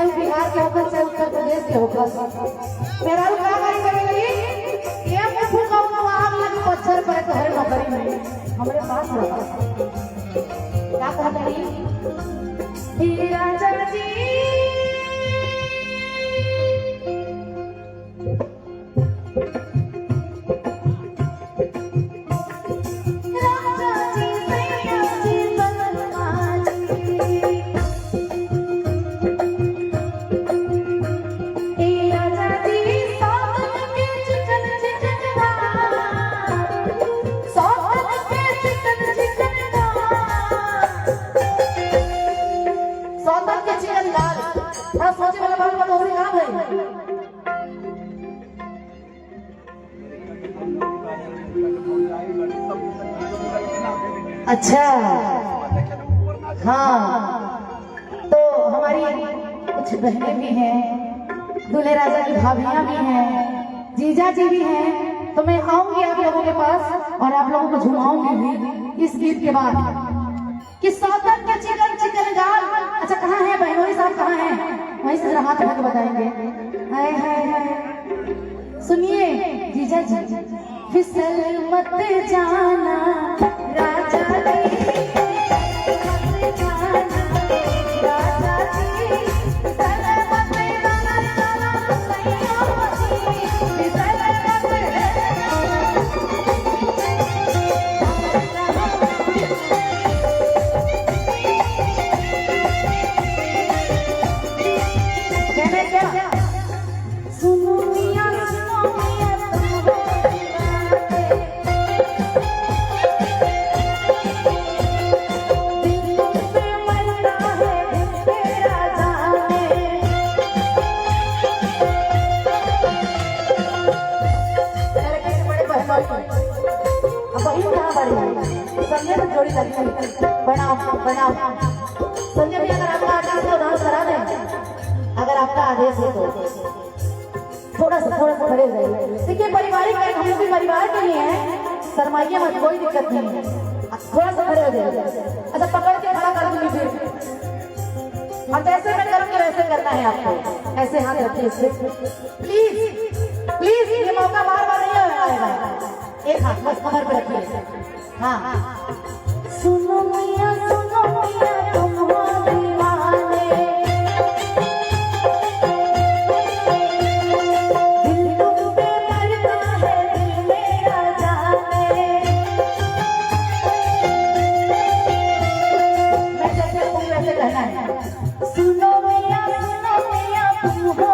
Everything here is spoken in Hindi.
चाहे वो बिहार के होकर चाहे उत्तर प्रदेश के होकर मेरा क्या करी करेगी ये मुझे कहूँ आग लगी पत्थर पर तो हर नौकरी में हमारे पास रहा क्या कहता है राजा जी अच्छा हाँ तो हमारी कुछ बहनें भी हैं, दूल्हे राजा की भाभियां भी हैं, जीजा जी भी हैं, तो मैं आऊंगी आप लोगों के पास और आप लोगों को झुमाऊंगी भी इस गीत के बाद कि सौतन के चिकन चिकन गाल। अच्छा कहाँ है बहनोई साहब, कहाँ हैं? वहीं से हाथ रख बताएंगे। हाय हाय हाय सुनिए जीजा जी फिसल मत जाना राजा जोड़ी लगी बनाओ बनाओ संजय भैया अगर आपका आदेश है डांस करा दें, अगर आपका आदेश है तो थोड़ा सा खड़े रहिए। देखिए पारिवारिक हम लोग भी परिवार के लिए हैं, शर्माइए मत, कोई दिक्कत नहीं है, थोड़ा सा खड़े हो जाइए। अच्छा पकड़ के खड़ा कर दूंगी फिर और जैसे मैं करूंगी वैसे करना है आपको, ऐसे हाथ रखिए इससे प्लीज प्लीज, ये मौका बार बार नहीं आएगा, एक हाथ बस कमर पे रखिए। हाँ सुनो मिया तुम हो दीवाने, दिल तुम पे मरता है दिल मेरा जाने। मैं जैसे कहूँ वैसे कहना है। सुनो मिया तुम हो